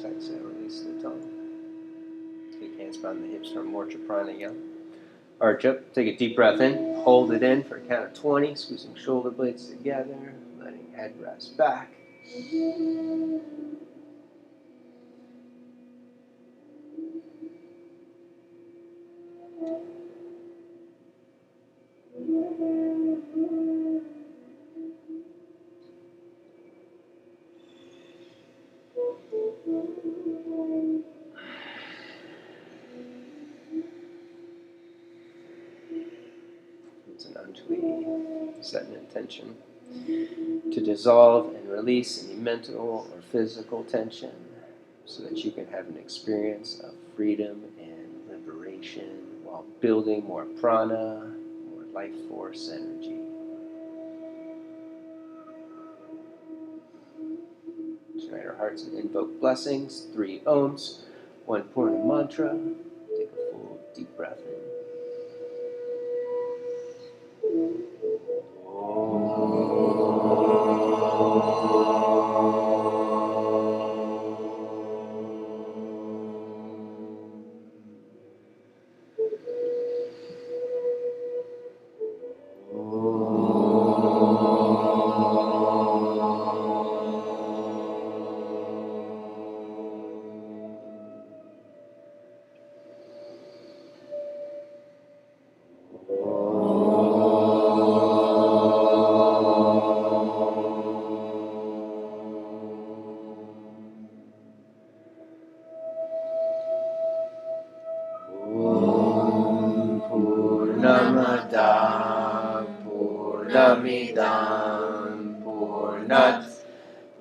Exhale, release the tongue. Take hands behind the hips for Morcha Pranayama. Arch up, take a deep breath in, hold it in for a count of 20, squeezing shoulder blades together, letting head rest back. Set an intention to dissolve and release any mental or physical tension so that you can have an experience of freedom and liberation while building more prana, more life force energy. Unite our hearts and invoke blessings, 3 ohms, 1 Purna mantra. Take a full deep breath in. Purnamidam Purnat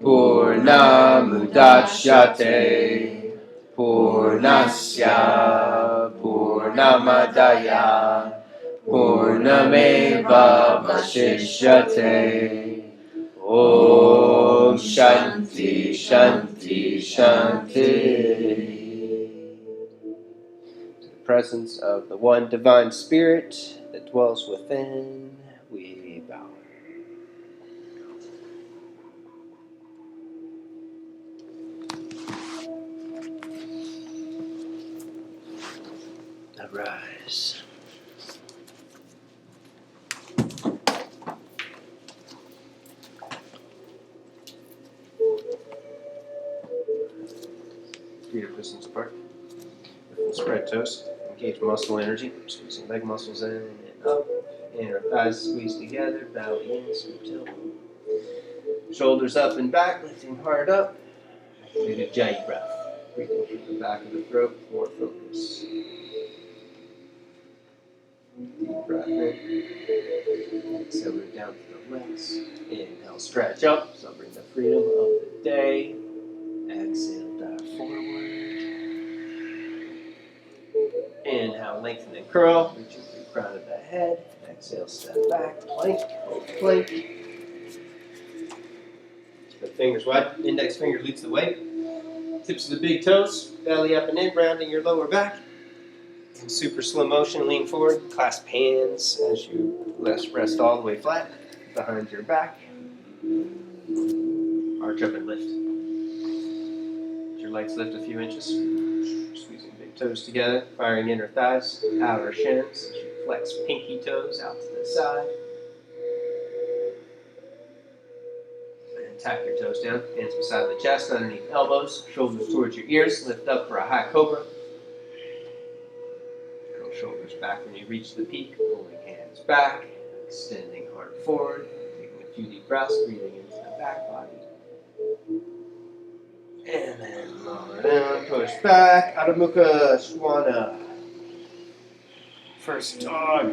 Purnamudachyate Purnasya Purnamadaya Purnameva Vashishyate. Om Shanti Shanti Shanti. To the presence of the one divine spirit that dwells within, we bow. Arise. Feet are distance apart. Spread toes. Engage muscle energy. Squeezing leg muscles in and up. Inner thighs squeeze together. Belly in, scoop toe. Shoulders up and back, lifting heart up. Activate a Jai breath. Breathing through the back of the throat, more focus. Deep breath in. Exhale, root down to the legs. Inhale, stretch up. Celebrate the freedom of the day. Exhale, dive forward. Inhale, lengthen and curl. Reaching through the crown of the head. Exhale, step back. Plank. Hold plank. Spread fingers wide. Index finger leads the way. Tips of the big toes. Belly up and in, rounding your lower back. In super slow motion, lean forward. Clasp hands as you rest all the way flat behind your back. Arch up and lift. Let your legs lift a few inches. Squeezing big toes together, firing inner thighs, outer shins. As you flex pinky toes out to the side. And tap your toes down. Hands beside the chest, underneath elbows. Shoulders towards your ears. Lift up for a high cobra. Curl shoulders back when you reach the peak. Pulling hands back. Extending heart forward. Taking a few deep breaths. Breathing into the back body. And then lower down, push back, Adho Mukha Swana. First dog.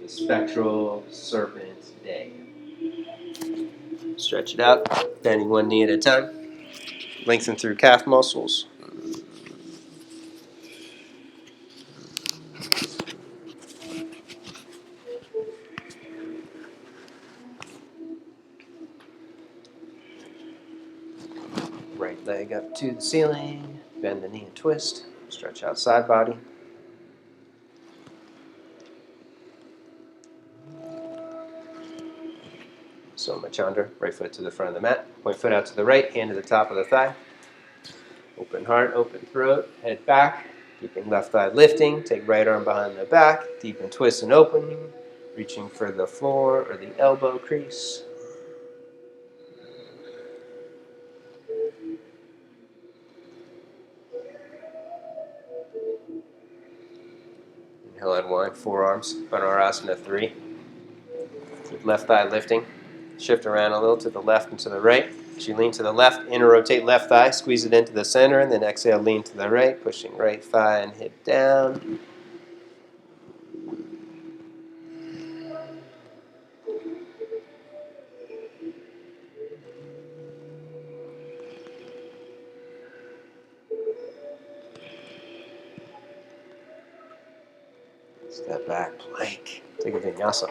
The spectral serpent day. Stretch it out, bending one knee at a time. Lengthen through calf muscles. Right leg up to the ceiling. Bend the knee and twist. Stretch out side body. So much Chandra. Right foot to the front of the mat. Point foot out to the right, hand to the top of the thigh. Open heart, open throat, head back. Keeping left thigh lifting. Take right arm behind the back. Deepen twist and opening. Reaching for the floor or the elbow crease. Inhale, unwind, forearms, Virasana 3. Keep left thigh lifting. Shift around a little to the left and to the right. As you lean to the left, inner rotate left thigh, squeeze it into the center, and then exhale, lean to the right, pushing right thigh and hip down. Step back, plank. Take a vinyasa.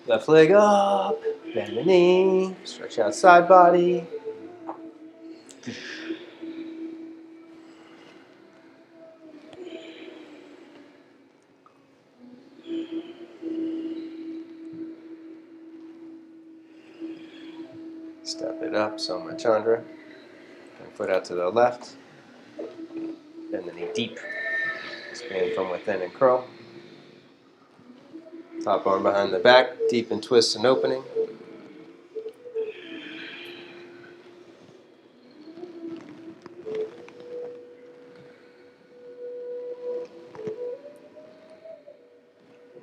Left leg up, bend the knee, stretch out side body. Step it up, Soma Chandra. Foot out to the left. Bend the knee deep. Expand from within and curl. Top arm behind the back, deepen twist and opening.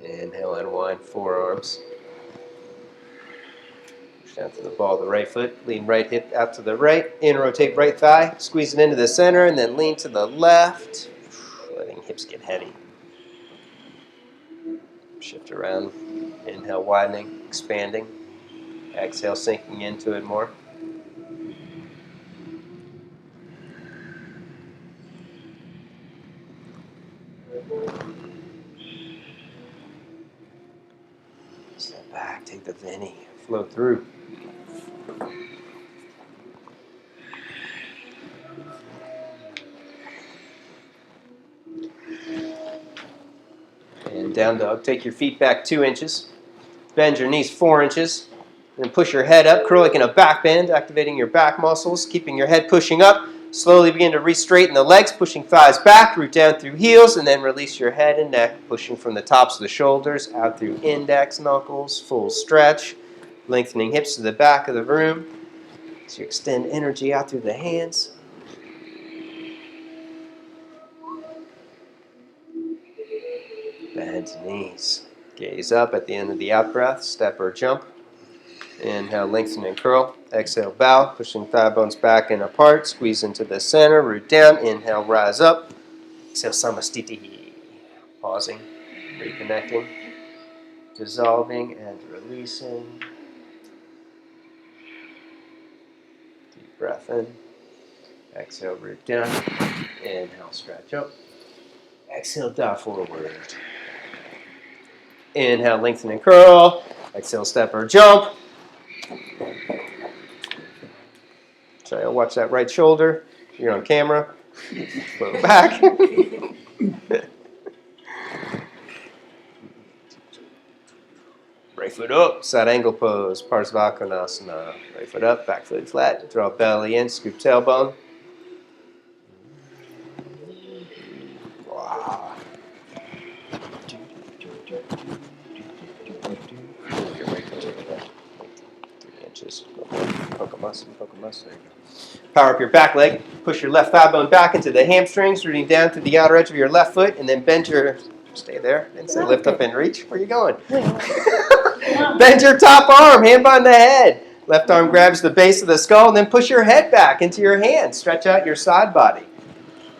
Inhale, unwind, forearms. Push down to the ball of the right foot. Lean right hip out to the right. In rotate right thigh. Squeeze it into the center and then lean to the left. Letting hips get heavy. Shift around. Inhale, widening, expanding. Exhale, sinking into it more. Step back, take the Vini, flow through. And down dog, take your feet back 2 inches. Bend your knees 4 inches. Then push your head up, curl like in a back bend, activating your back muscles, keeping your head pushing up. Slowly begin to re-straighten the legs, pushing thighs back, root down through heels, and then release your head and neck, pushing from the tops of the shoulders out through index knuckles, full stretch, lengthening hips to the back of the room. So you extend energy out through the hands. Bend knees. Gaze up at the end of the out-breath, step or jump. Inhale, lengthen and curl. Exhale, bow, pushing thigh bones back and apart. Squeeze into the center, root down. Inhale, rise up. Exhale, samastiti. Pausing, reconnecting, dissolving and releasing. Deep breath in. Exhale, root down. Inhale, stretch up. Exhale, dive forward. Inhale, lengthen and curl. Exhale, step or jump. Sorry, I'll watch that right shoulder. You're on camera. Float back. Right foot up, side angle pose, Parsvakonasana. Right foot up, back foot flat. Draw belly in, scoop tailbone. Wow. 3 inches. Poke. Power up your back leg. Push your left thigh bone back into the hamstrings, rooting down to the outer edge of your left foot, and then bend your. Stay there. And say lift up and reach. Where are you going? Bend your top arm, hand behind the head. Left arm grabs the base of the skull, and then push your head back into your hands. Stretch out your side body.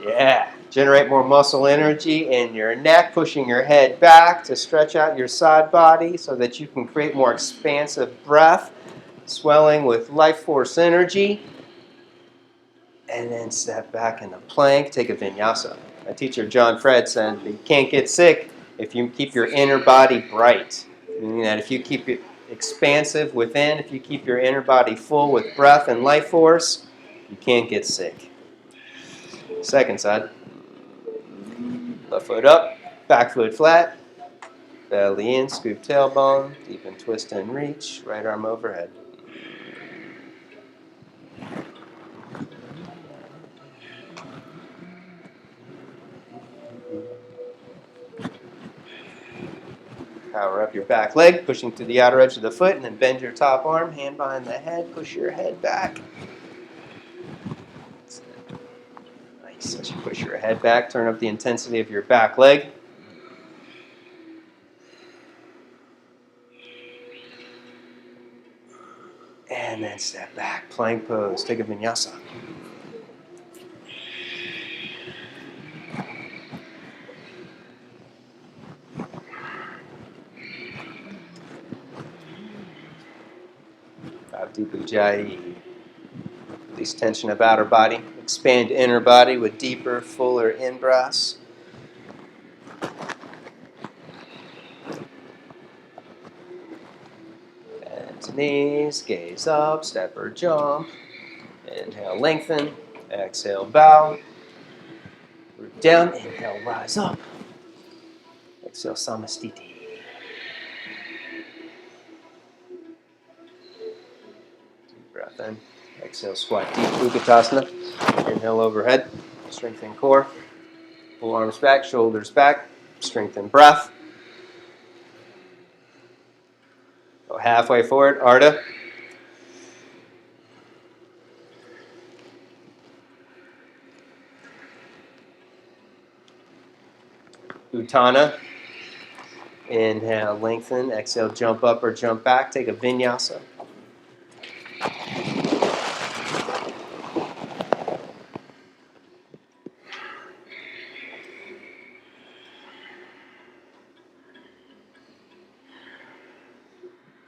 Yeah. Generate more muscle energy in your neck, pushing your head back to stretch out your side body so that you can create more expansive breath, swelling with life force energy. And then step back into plank, take a vinyasa. My teacher, John Fred, said that you can't get sick if you keep your inner body bright. Meaning that if you keep it expansive within, if you keep your inner body full with breath and life force, you can't get sick. Second side. Left foot up, back foot flat. Belly in, scoop tailbone, deepen, twist and reach. Right arm overhead. Power up your back leg, pushing to the outer edge of the foot, and then bend your top arm, hand behind the head, push your head back. Nice. As you push your head back, turn up the intensity of your back leg. And then step back, plank pose, take a vinyasa. Deep Ujjayi. Release tension of outer body. Expand inner body with deeper, fuller in-breaths. Bend to knees, gaze up, step or jump. Inhale, lengthen. Exhale, bow. Root down. Inhale, rise up. Exhale, samastiti. Deep breath in. Exhale, squat deep, Utkatasana. Inhale, overhead. Strengthen core. Pull arms back, shoulders back. Strengthen breath. Go halfway forward, Ardha. Uttana. Inhale, lengthen. Exhale, jump up or jump back. Take a vinyasa.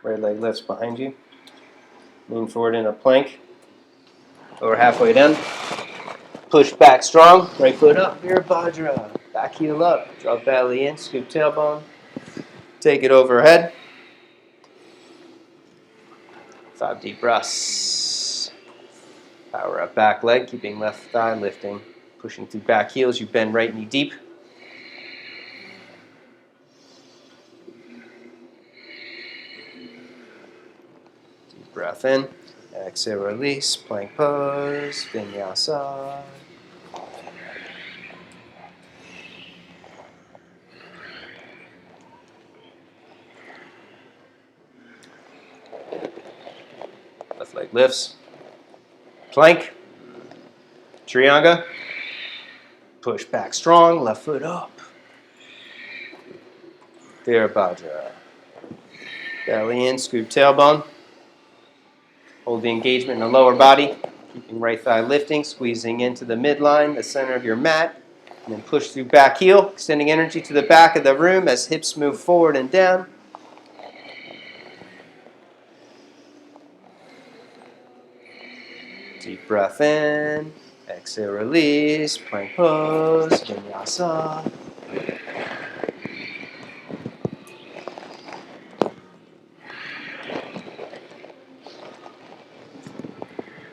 Right leg lifts behind you. Lean forward in a plank. Over halfway down. Push back strong. Right foot up. Virabhadra. Back heel up. Draw belly in. Scoop tailbone. Take it overhead. 5 deep breaths. Power up back leg. Keeping left thigh lifting. Pushing through back heels. You bend right knee deep. Deep breath in. Exhale, release. Plank pose. Vinyasa. Left leg lifts. Plank. Trianga. Push back strong. Left foot up. Virabhadra. Belly in. Scoop tailbone. Hold the engagement in the lower body. Keeping right thigh lifting. Squeezing into the midline, the center of your mat. And then push through back heel. Extending energy to the back of the room as hips move forward and down. Deep breath in. Exhale, release. Plank pose. Vinyasa.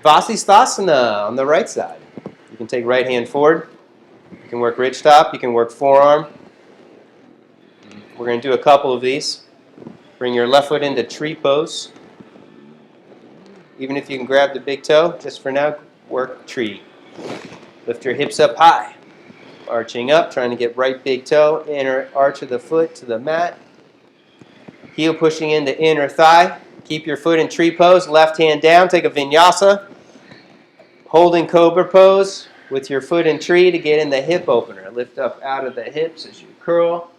Vasisthasana on the right side. You can take right hand forward. You can work ridge top. You can work forearm. We're going to do a couple of these. Bring your left foot into tree pose. Even if you can grab the big toe, just for now, work tree. Lift your hips up high. Arching up, trying to get right big toe, inner arch of the foot to the mat. Heel pushing into inner thigh. Keep your foot in tree pose, left hand down, take a vinyasa. Holding cobra pose with your foot in tree to get in the hip opener. Lift up out of the hips as you curl.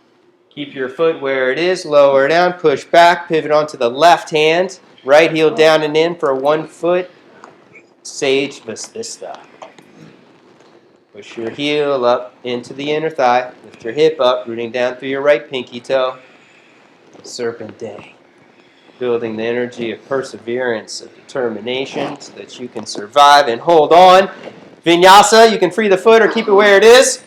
Keep your foot where it is, lower down, push back, pivot onto the left hand. Right heel down and in for 1 foot. Sage Vasistha. Push your heel up into the inner thigh. Lift your hip up, rooting down through your right pinky toe. Serpent day. Building the energy of perseverance, of determination, so that you can survive and hold on. Vinyasa, you can free the foot or keep it where it is.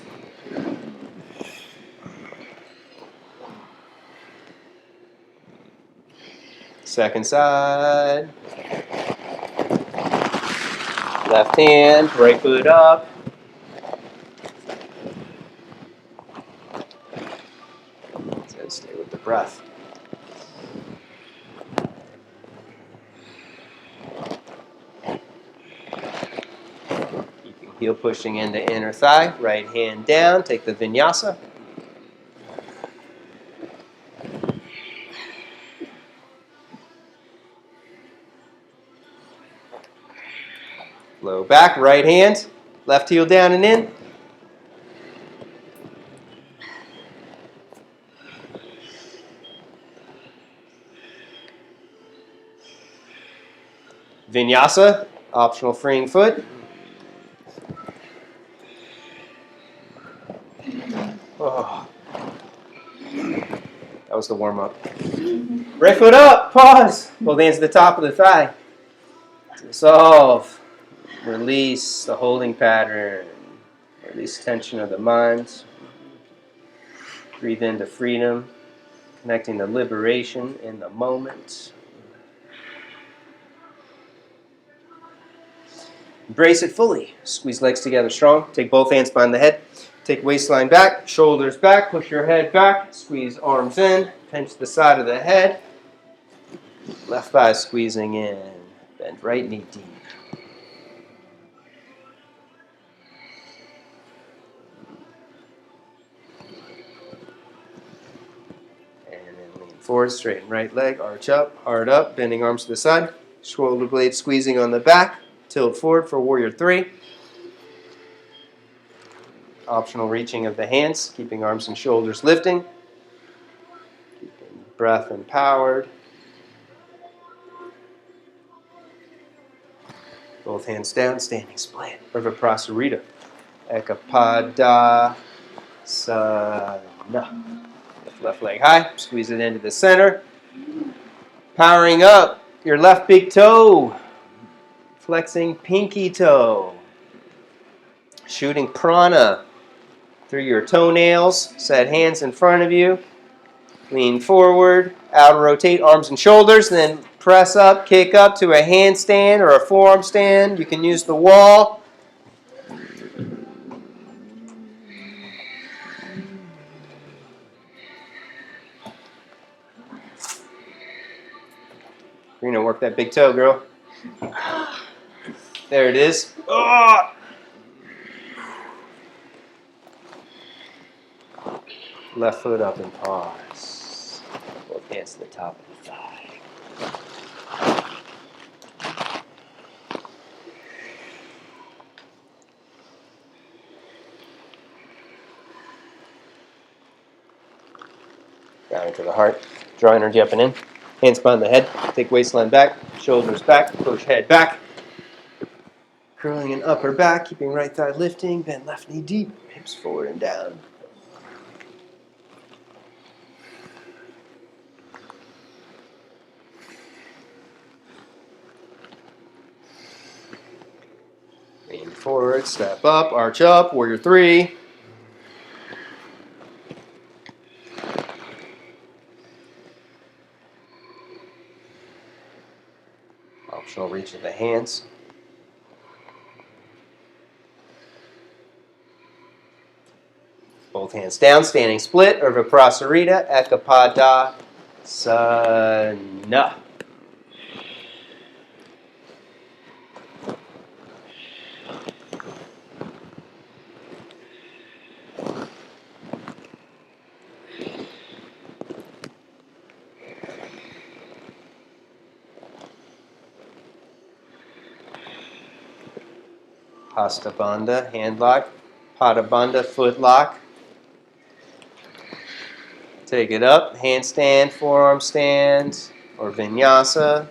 Second side. Left hand, right foot up. Good. Stay with the breath. Keeping heel pushing into inner thigh. Right hand down. Take the Vinyasa. Low back. Right hand. Left heel down and in. Vinyasa, optional freeing foot. Oh. That was the warm-up. Right foot up, pause. Both hands to the top of the thigh. Dissolve. Release the holding pattern. Release tension of the mind. Breathe into freedom, connecting to liberation in the moment. Embrace it fully. Squeeze legs together strong. Take both hands behind the head. Take waistline back, shoulders back, push your head back, squeeze arms in, pinch the side of the head. Left thigh squeezing in. Bend right knee deep. And then lean forward, straighten right leg, arch up, heart up, bending arms to the side. Shoulder blade squeezing on the back. Tilt forward for warrior three. Optional reaching of the hands, keeping arms and shoulders lifting. Keeping breath empowered. Both hands down, standing split. Virasana. Ekapada Sana. Left leg high, squeeze it into the center. Powering up your left big toe. Flexing pinky toe. Shooting prana through your toenails. Set hands in front of you. Lean forward. Out and rotate arms and shoulders. Then press up, kick up to a handstand or a forearm stand. You can use the wall. You're going to work that big toe, girl. There it is. Oh! Left foot up and pause. Both hands to the top of the thigh. Down into the heart. Draw energy up and in. Hands behind the head. Take waistline back. Shoulders back. Push head back. Curling an upper back. Keeping right thigh lifting. Bend left knee deep. Hips forward and down. Lean forward. Step up. Arch up. Warrior three. Optional reach of the hands. Both hands down, standing split, or Virasana, Ekapada-sana. Hastabandha, hand lock. Padabandha, foot lock. Take it up, handstand, forearm stand, or Vinyasa.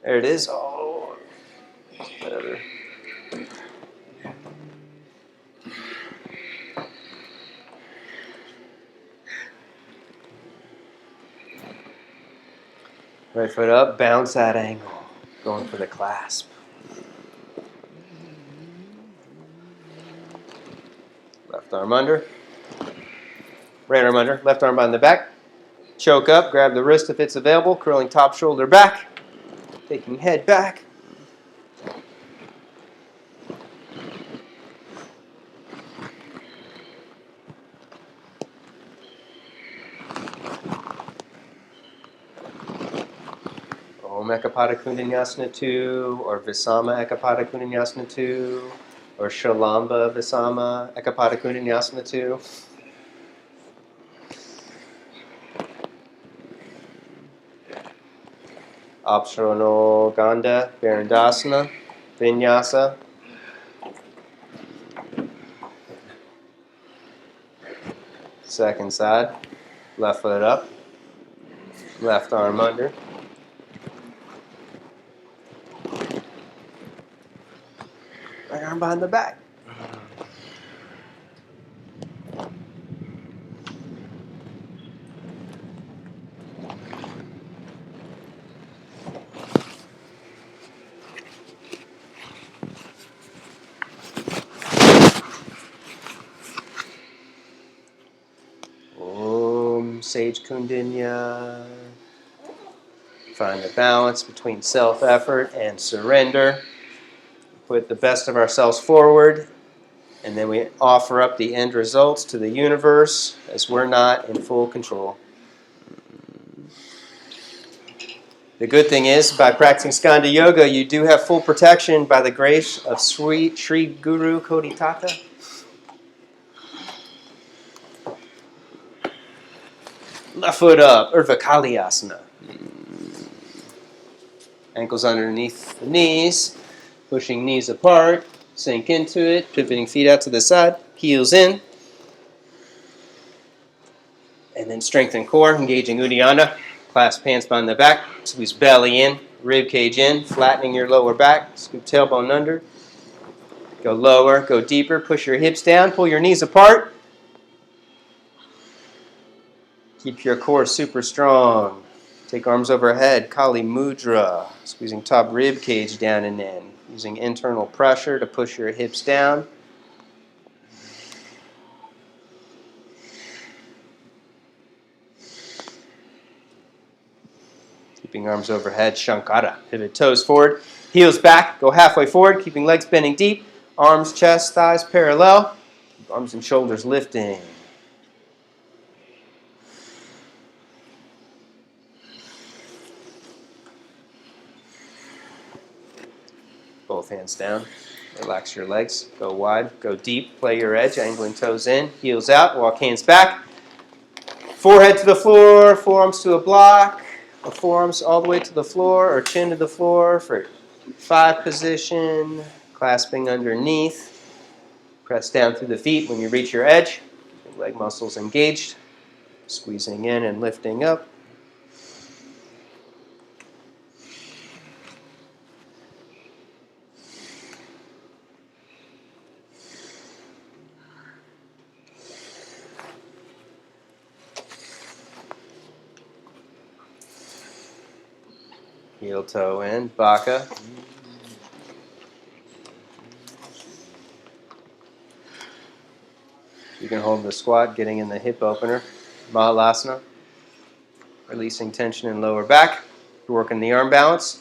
There it is. Oh, whatever. Right foot up, bounce that angle. Going for the clasp. Left arm under. Right arm under. Left arm behind the back. Choke up. Grab the wrist if it's available. Curling top shoulder back. Taking head back. Om Ekapada Kundanyasana 2, or Visama Ekapada Kundanyasana 2, or Shalamba Visama Ekapada Kundanyasana 2. Optional Skanda, Virasana, Vinyasa. Second side, left foot up, left arm under. Right arm behind the back. Om Sage Kundinya. Find the balance between self-effort and surrender. Put the best of ourselves forward, and then we offer up the end results to the universe as we're not in full control. The good thing is, by practicing Skanda Yoga, you do have full protection by the grace of Sri Guru Koditaka. Left foot up, Urdhva Kalyasana. Ankles underneath the knees, pushing knees apart, sink into it, pivoting feet out to the side, heels in. And then strengthen core, engaging Uddiyana. Clasp hands behind the back, squeeze belly in, rib cage in, flattening your lower back, scoop tailbone under. Go lower, go deeper, push your hips down, pull your knees apart. Keep your core super strong. Take arms overhead, Kali Mudra, squeezing top rib cage down and in, using internal pressure to push your hips down. Keeping arms overhead, Shankara. Pivot toes forward, heels back, go halfway forward, keeping legs bending deep, arms, chest, thighs parallel, arms and shoulders lifting. Both hands down. Relax your legs. Go wide. Go deep. Play your edge. Angling toes in. Heels out. Walk hands back. Forehead to the floor. Forearms to a block. Or forearms all the way to the floor or chin to the floor for 5 position. Clasping underneath. Press down through the feet when you reach your edge. Leg muscles engaged. Squeezing in and lifting up. Heel toe in, Baka. You can hold the squat, getting in the hip opener, Mahalasana. Releasing tension in lower back. You're working the arm balance.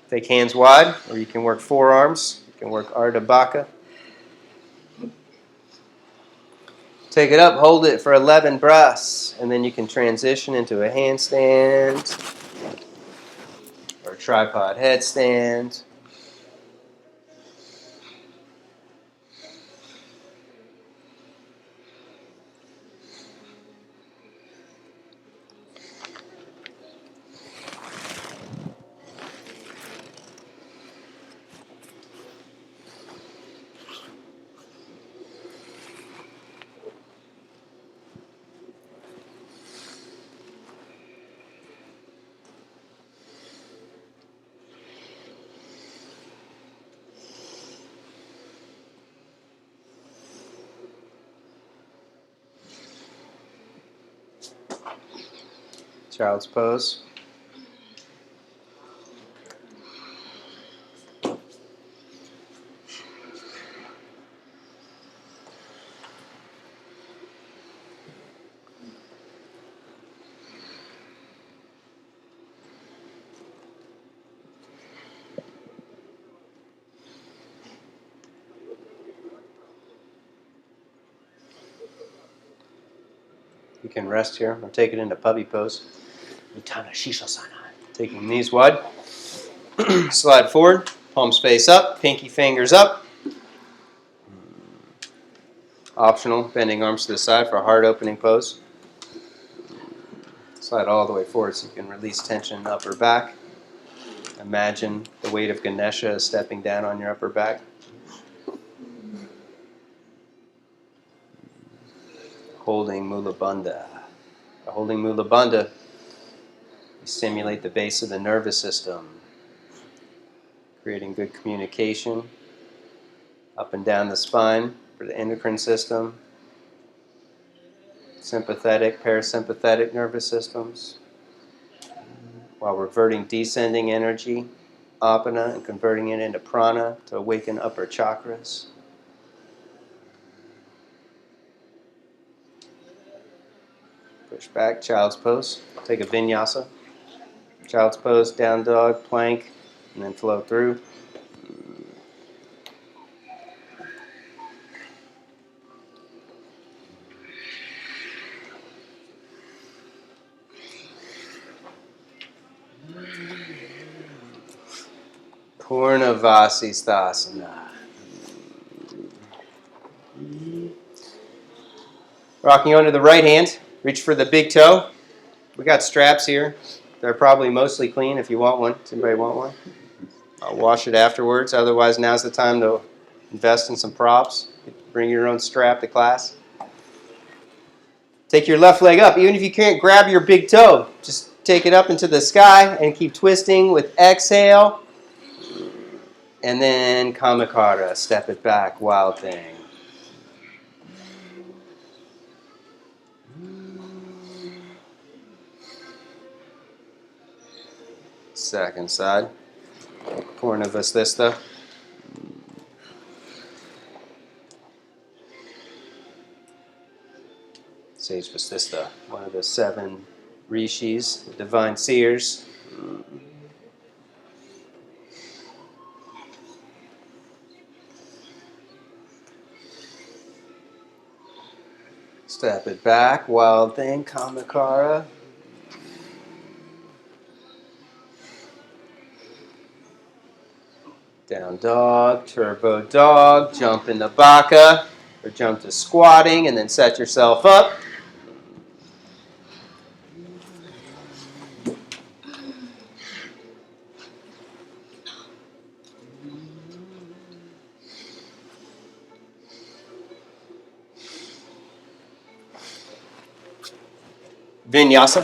Take hands wide, or you can work forearms. You can work Ardha Baka. Take it up, hold it for 11 breaths, and then you can transition into a handstand or a tripod headstand. Child's pose. You can rest here or take it into puppy pose. Uttanasana. Taking knees wide. Slide forward, palms face up, pinky fingers up. Optional, bending arms to the side for a heart opening pose. Slide all the way forward so you can release tension in the upper back. Imagine the weight of Ganesha is stepping down on your upper back. Holding Mula Bandha. By holding Mula Bandha, you stimulate the base of the nervous system, creating good communication up and down the spine for the endocrine system, sympathetic, parasympathetic nervous systems, while reverting descending energy, apana, and converting it into prana to awaken upper chakras. Push back, child's pose. Take a vinyasa. Child's pose, down dog, plank, and then flow through. Purnavasisthasana. Rocking onto the right hand, reach for the big toe. We got straps here. They're probably mostly clean if you want one. Does anybody want one? I'll wash it afterwards. Otherwise, now's the time to invest in some props. Bring your own strap to class. Take your left leg up. Even if you can't grab your big toe, just take it up into the sky and keep twisting with exhale. And then Kamakara, step it back, wild thing. Second side. Purnavasisthasana. Sage Vasistha, one of the 7 rishis, the divine seers. Step it back, wild thing, Kamakara. Down dog, turbo dog, jump into baka, or jump to squatting, and then set yourself up. Vinyasa.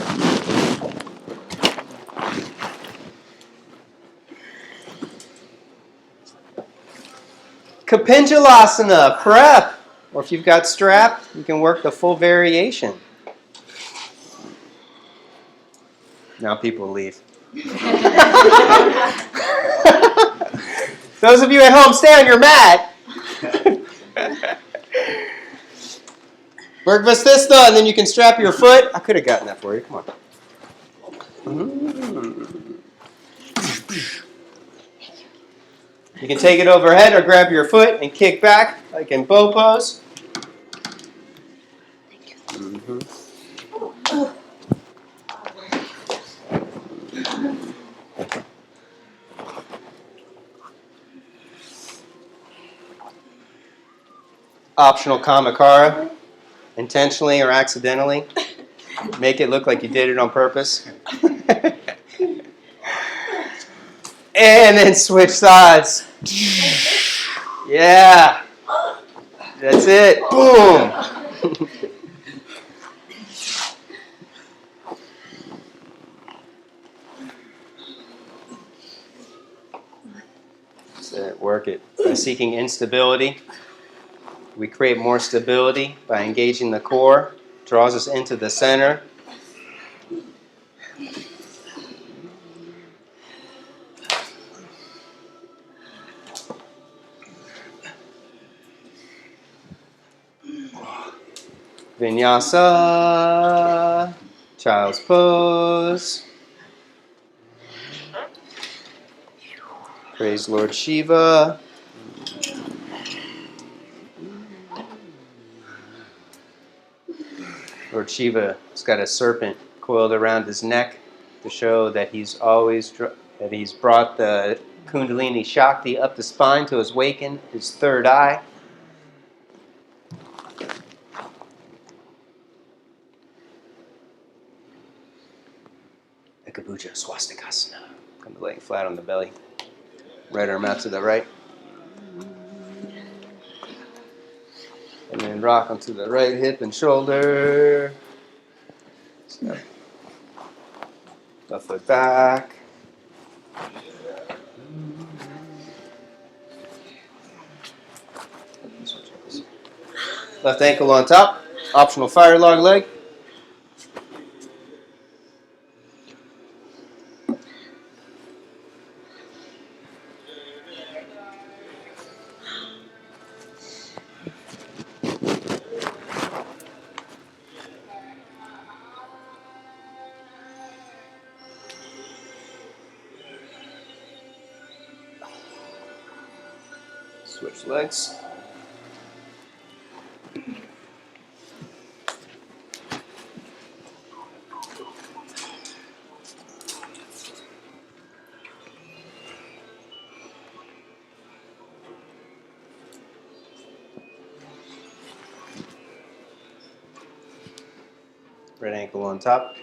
Kapinjalasana, prep. Or if you've got strap, you can work the full variation. Now people leave. Those of you at home, stay on your mat. Work Vasistha, and then you can strap your foot. I could have gotten that for you. Come on. You can take it overhead or grab your foot and kick back, like in bow pose. Optional Kamakara, intentionally or accidentally. Make it look like you did it on purpose. And then switch sides. Yeah. That's it. Boom. That's it. Work it. By seeking instability, we create more stability by engaging the core. Draws us into the center. Vinyasa, child's pose. Praise Lord Shiva. Lord Shiva has got a serpent coiled around his neck. to show that he's brought the Kundalini Shakti up the spine to awaken his third eye. Swastikasana. Come laying flat on the belly. Right arm out to the right. And then rock onto the right hip and shoulder. Step. Left foot back. Left ankle on top. Optional fire log leg. Switch legs. Right ankle on top.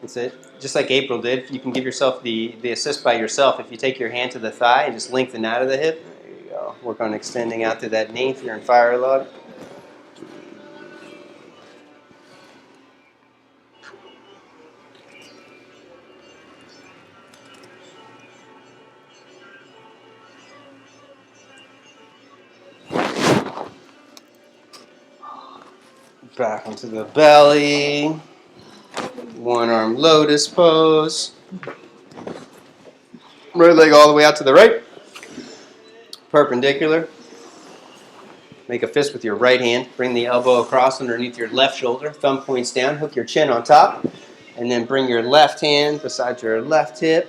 That's it. Just like April did, you can give yourself the assist by yourself. If you take your hand to the thigh and just lengthen out of the hip, there you go. Work on extending out to that knee if you're in fire log. Back onto the belly. One arm lotus pose. Right leg all the way out to the right. Perpendicular. Make a fist with your right hand. Bring the elbow across underneath your left shoulder. Thumb points down. Hook your chin on top. And then bring your left hand beside your left hip.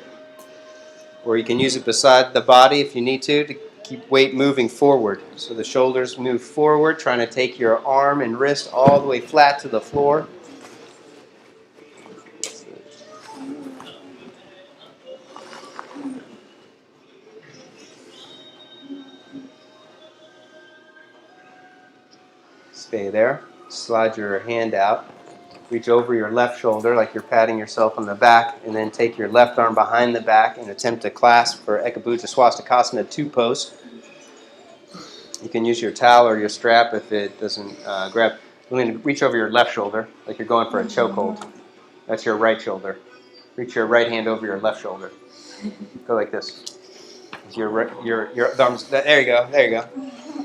Or you can use it beside the body if you need to keep weight moving forward. So the shoulders move forward, trying to take your arm and wrist all the way flat to the floor. Stay there. Slide your hand out. Reach over your left shoulder like you're patting yourself on the back, and then take your left arm behind the back and attempt to clasp for Ekabhuja Swastikasana 2 pose. You can use your towel or your strap if it doesn't grab. Reach over your left shoulder like you're going for a chokehold. That's your right shoulder. Reach your right hand over your left shoulder. Go like this. Your thumbs. There you go. There you go.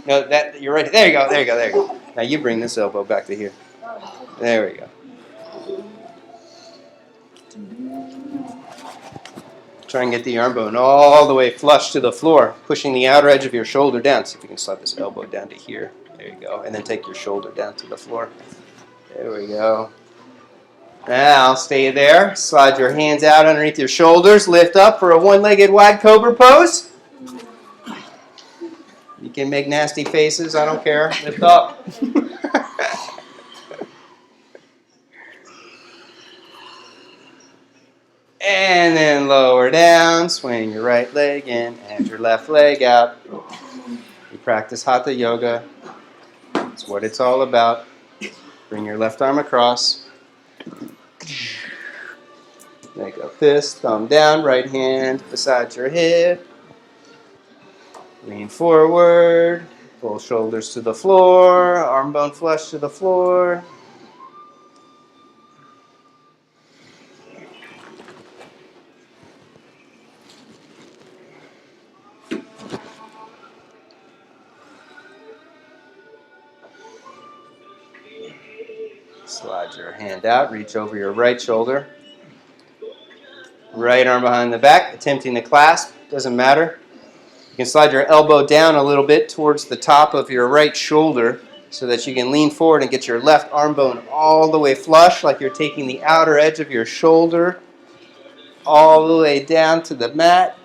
No, that you're right. There you go. There you go. There you go. Now you bring this elbow back to here. There we go. Try and get the arm bone all the way flush to the floor, pushing the outer edge of your shoulder down. See if you can slide this elbow down to here. There you go. And then take your shoulder down to the floor. There we go. Now stay there. Slide your hands out underneath your shoulders. Lift up for a one-legged wide cobra pose. You can make nasty faces. I don't care. Lift up. And then lower down, swing your right leg in and your left leg out. You practice Hatha Yoga. That's what it's all about. Bring your left arm across. Make a fist, thumb down, right hand beside your hip. Lean forward, pull shoulders to the floor, arm bone flush to the floor. Slide your hand out, reach over your right shoulder. Right arm behind the back, attempting to clasp, doesn't matter. You can slide your elbow down a little bit towards the top of your right shoulder so that you can lean forward and get your left arm bone all the way flush, like you're taking the outer edge of your shoulder all the way down to the mat.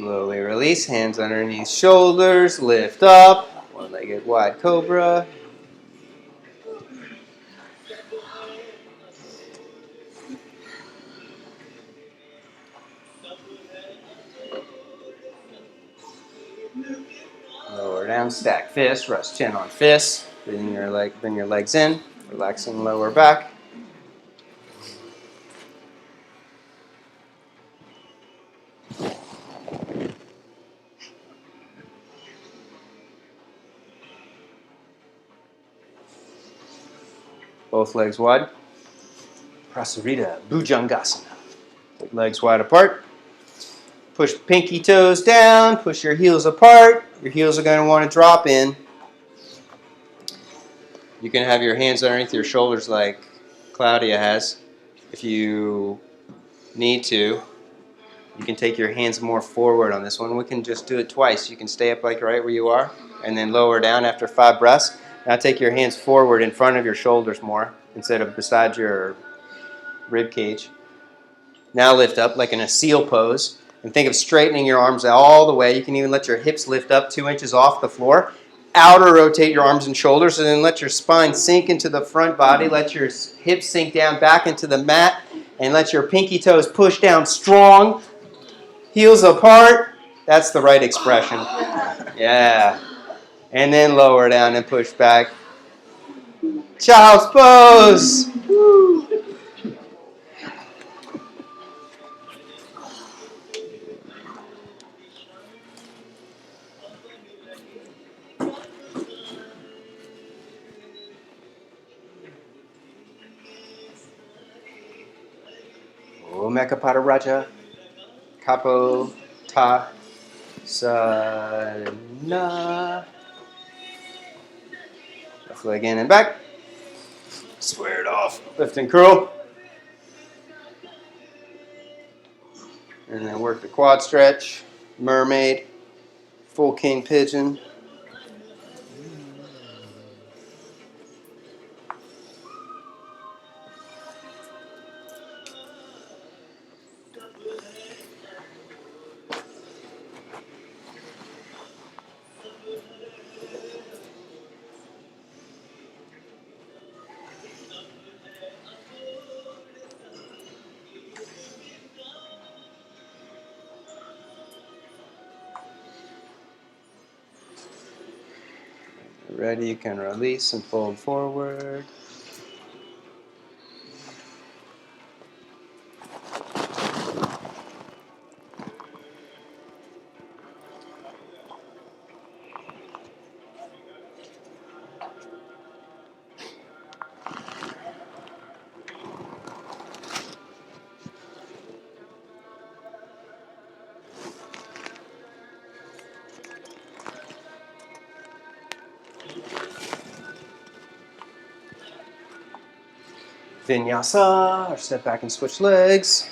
Slowly release, hands underneath shoulders, lift up, one-legged wide cobra. Lower down, stack fists, rest chin on fists. Bring your legs in, relaxing lower back. Both legs wide. Prasarita, Bhujangasana. Legs wide apart. Push pinky toes down, push your heels apart. Your heels are going to want to drop in. You can have your hands underneath your shoulders like Claudia has. If you need to, you can take your hands more forward on this one. We can just do it twice. You can stay up like right where you are and then lower down after 5 breaths. Now take your hands forward in front of your shoulders more instead of beside your rib cage. Now lift up like in a seal pose and think of straightening your arms all the way. You can even let your hips lift up 2 inches off the floor. Outer rotate your arms and shoulders and then let your spine sink into the front body. Let your hips sink down back into the mat and let your pinky toes push down strong. Heels apart. That's the right expression. Yeah. And then lower down and push back. Child's pose. Woo. Omekapada Raja. Kapo ta sana. Left leg in and back. Square it off. Lift and curl. And then work the quad stretch. Mermaid. Full king pigeon. Ready, you can release and fold forward. Vinyasa, or step back and switch legs.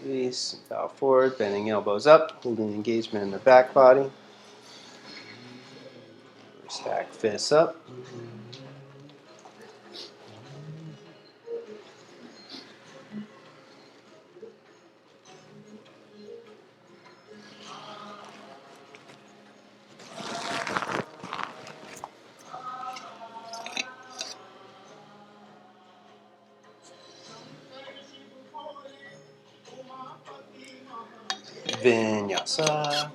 Release, bow forward, bending elbows up, holding engagement in the back body. Stack fists up. Vinyasa.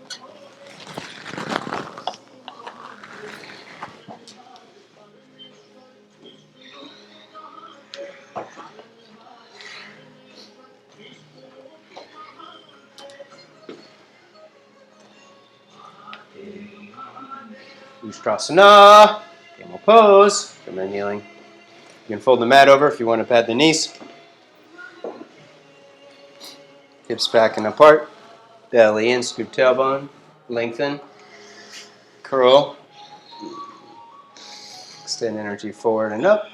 Ustrasana, camel pose, from the kneeling. You can fold the mat over if you want to pad the knees. Hips back and apart. Belly in, scoop tailbone, lengthen, curl. Extend energy forward and up.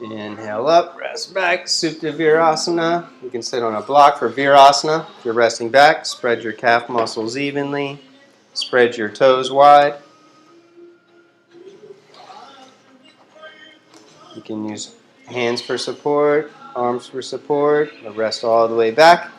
Inhale up, rest back, Supta Virasana. You can sit on a block for Virasana. If you're resting back, spread your calf muscles evenly. Spread your toes wide. You can use hands for support, arms for support, or rest all the way back.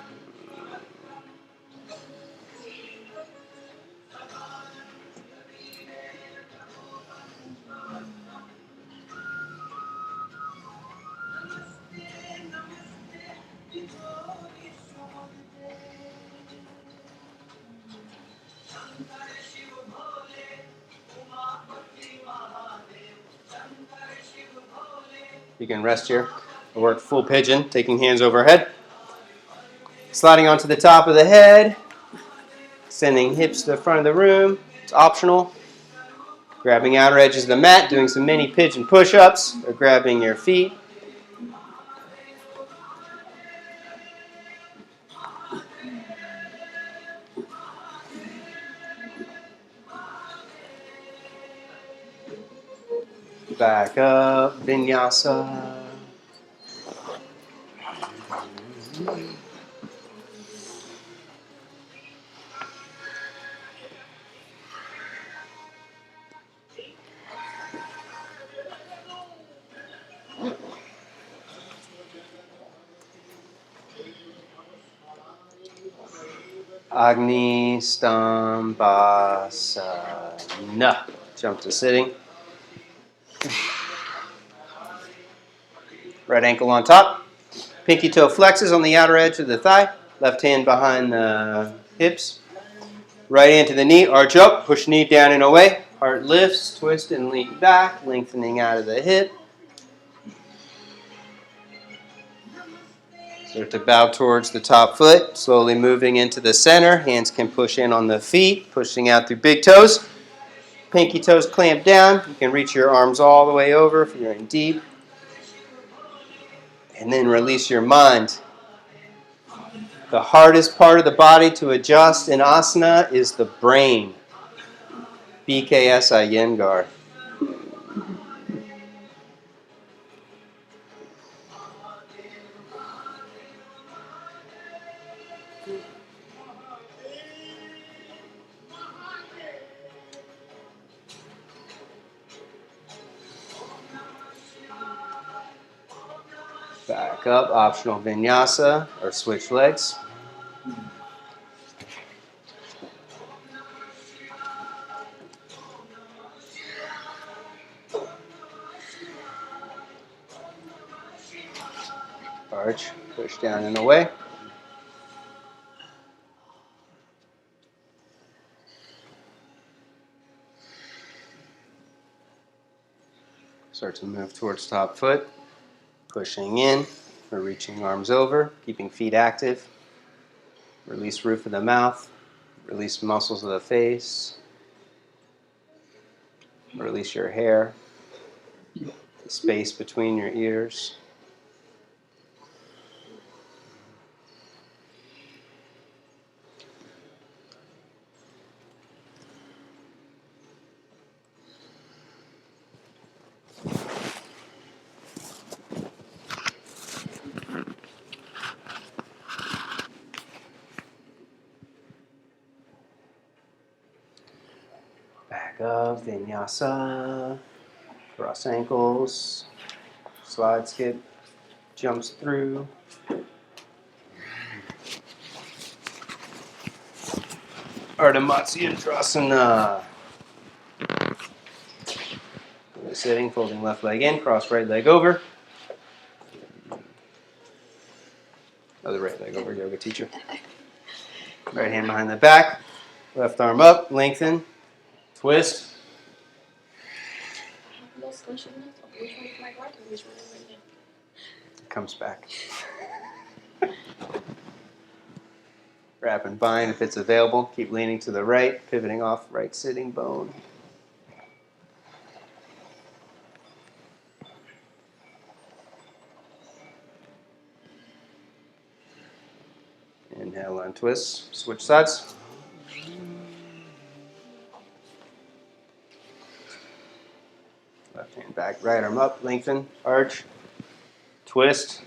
You can rest here. Work full pigeon, taking hands overhead. Sliding onto the top of the head. Sending hips to the front of the room. It's optional. Grabbing outer edges of the mat, doing some mini pigeon push-ups, or grabbing your feet. Back up, Vinyasa. Agni Stambhasana. Jump to sitting. Right ankle on top. Pinky toe flexes on the outer edge of the thigh. Left hand behind the hips. Right hand to the knee. Arch up. Push knee down and away. Heart lifts. Twist and lean back. Lengthening out of the hip. Start to bow towards the top foot. Slowly moving into the center. Hands can push in on the feet. Pushing out through big toes. Pinky toes clamp down. You can reach your arms all the way over if you're in deep. And then release your mind. The hardest part of the body to adjust in asana is the brain. BKS Iyengar. Back up, optional vinyasa or switch legs. Arch, push down and away. Start to move towards top foot. Pushing in or reaching arms over, keeping feet active. Release roof of the mouth. Release muscles of the face. Release your hair. The space between your ears. Back up, Vinyasa. Cross ankles. Slide, skip, jumps through. Ardha Matsyendrasana. Lotus sitting, folding left leg in, cross right leg over. Other right leg over, yoga teacher. Right hand behind the back, left arm up, lengthen, twist. Comes back. Wrap and bind if it's available. Keep leaning to the right, pivoting off right sitting bone. Inhale and twist. Switch sides. Left hand back, right arm up, lengthen, arch, twist.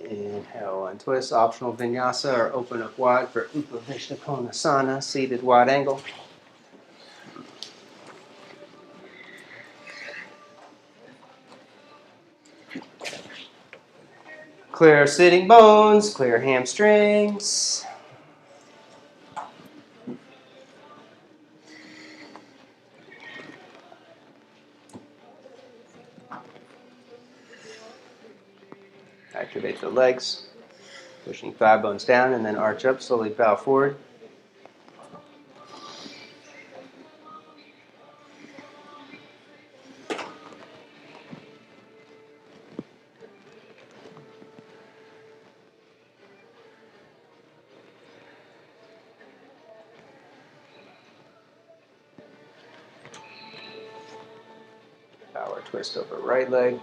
Inhale and twist. Optional Vinyasa or open up wide for Konasana, seated wide angle. Clear sitting bones, clear hamstrings. Activate the legs, pushing thigh bones down and then arch up, slowly bow forward. Power twist over right leg.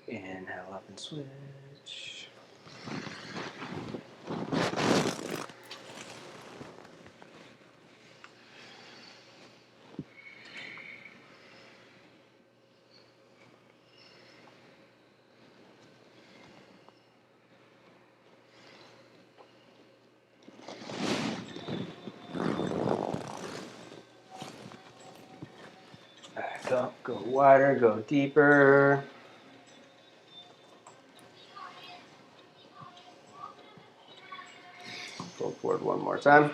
Inhale up and switch. Back up, go wider, go deeper. Pull forward one more time.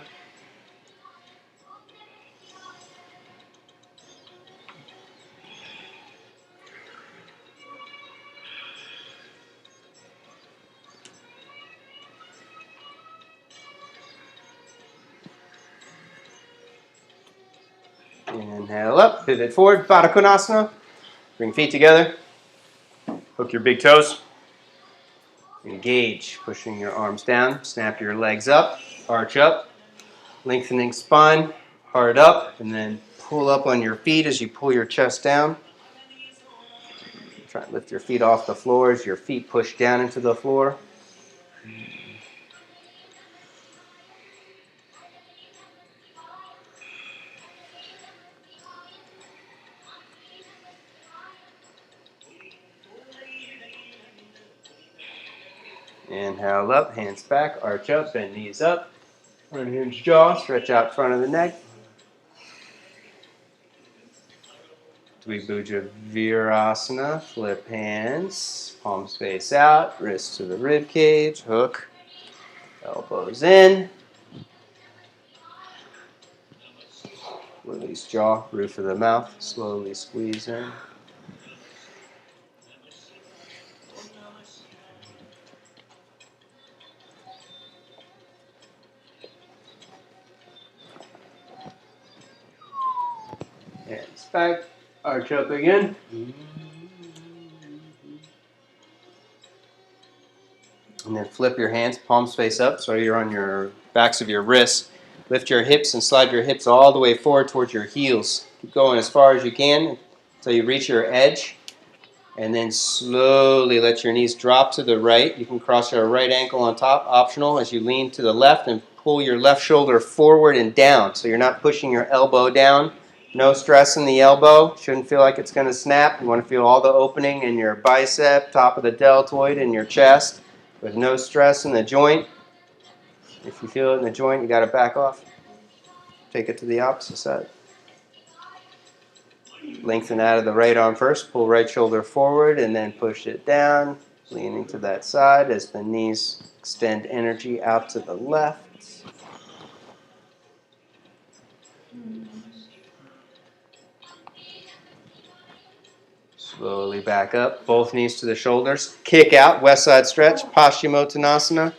Inhale up, pivot forward, Konasana. Bring feet together. Hook your big toes. Engage, pushing your arms down. Snap your legs up, arch up. Lengthening spine, hard up, and then pull up on your feet as you pull your chest down. Try and lift your feet off the floor as your feet push down into the floor. Inhale up, hands back, arch up, bend knees up. Unhinge jaw, stretch out front of the neck. Dvibhuja Virasana, flip hands, palms face out, wrists to the rib cage, hook, elbows in. Release jaw, roof of the mouth, slowly squeeze in. Hands back, arch up again. And then flip your hands, palms face up, so you're on your backs of your wrists. Lift your hips and slide your hips all the way forward towards your heels. Keep going as far as you can until you reach your edge. And then slowly let your knees drop to the right. You can cross your right ankle on top, optional, as you lean to the left and pull your left shoulder forward and down. So you're not pushing your elbow down. No stress in the elbow. Shouldn't feel like it's going to snap. You want to feel all the opening in your bicep, top of the deltoid, and your chest with no stress in the joint. If you feel it in the joint, you got to back off. Take it to the opposite side. Lengthen out of the right arm first, pull right shoulder forward, and then push it down, leaning to that side as the knees extend energy out to the left. Slowly back up, both knees to the shoulders. Kick out, west side stretch, Paschimottanasana.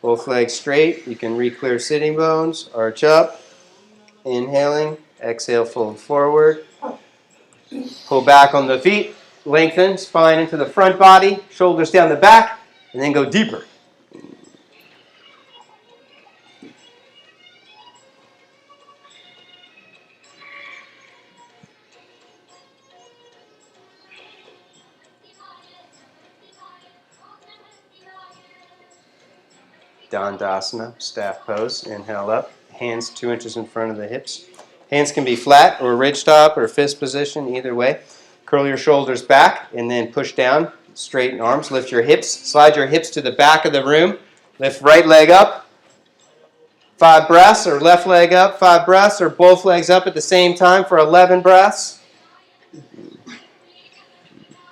Both legs straight. You can re-clear sitting bones, arch up. Inhaling, exhale, fold forward. Pull back on the feet, lengthen, spine into the front body, shoulders down the back, and then go deeper. Dandasana, staff pose. Inhale up, hands 2 inches in front of the hips. Hands can be flat or ridge top or fist position, either way. Curl your shoulders back and then push down. Straighten arms, lift your hips. Slide your hips to the back of the room. Lift right leg up. 5 breaths, or left leg up, 5 breaths, or both legs up at the same time for 11 breaths.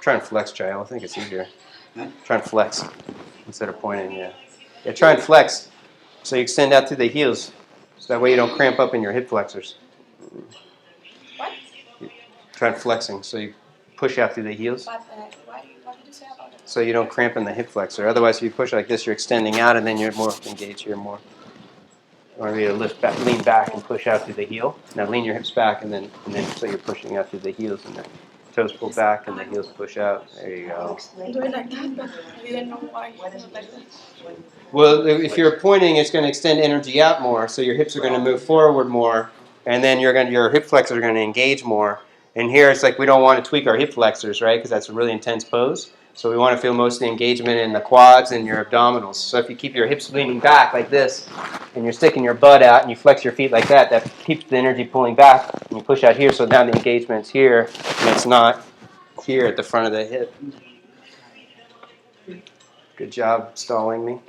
Try and flex, child. I think it's easier. Try and flex instead of pointing. Yeah, try and flex. So you extend out through the heels. So that way you don't cramp up in your hip flexors. What? Try and flexing. So you push out through the heels. But what did you say about it? So you don't cramp in the hip flexor. Otherwise, if you push like this, you're extending out, and then you're more engaged here more. You want to be able to lift back, lean back, and push out through the heel. Now lean your hips back, and then so you're pushing out through the heels, and then toes pull back, and the heels push out. There you go. I'm doing like that, but I didn't know why it was like that. Well, if you're pointing, it's going to extend energy out more, so your hips are going to move forward more, and then your hip flexors are going to engage more. And here it's like we don't want to tweak our hip flexors, right? Because that's a really intense pose. So we want to feel most of the engagement in the quads and your abdominals. So if you keep your hips leaning back like this, and you're sticking your butt out, and you flex your feet like that, that keeps the energy pulling back. And you push out here, so now the engagement's here, and it's not here at the front of the hip. Good job stalling me.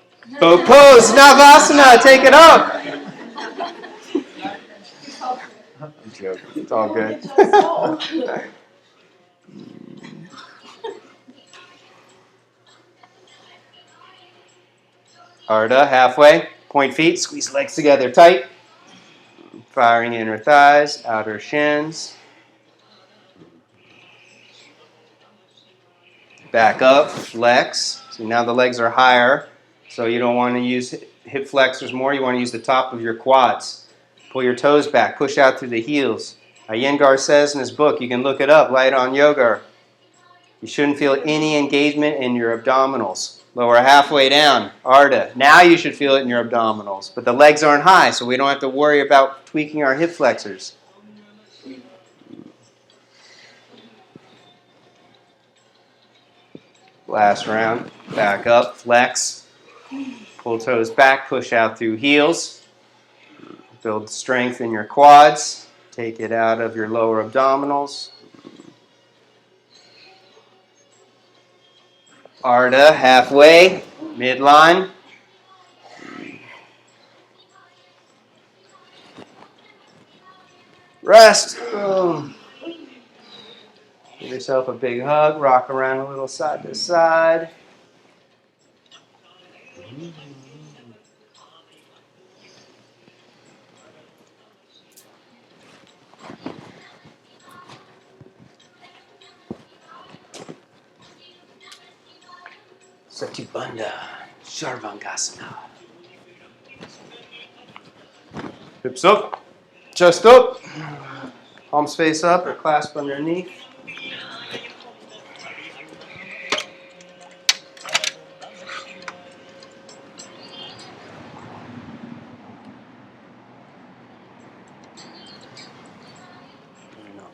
Bow pose, Navasana, take it up. I'm joking. It's all good. Ardha, halfway. Point feet, squeeze legs together tight. Firing inner thighs, outer shins. Back up, flex. So now the legs are higher. So you don't want to use hip flexors more. You want to use the top of your quads. Pull your toes back. Push out through the heels. Iyengar says in his book, you can look it up, Light on Yoga. You shouldn't feel any engagement in your abdominals. Lower halfway down, Ardha. Now you should feel it in your abdominals. But the legs aren't high, so we don't have to worry about tweaking our hip flexors. Last round. Back up, flex. Pull toes back, push out through heels. Build strength in your quads. Take it out of your lower abdominals. Ardha, halfway, midline. Rest. Boom. Give yourself a big hug. Rock around a little side to side. Satipanda, Sarvangasana. Hips up, chest up, palms face up or clasp underneath.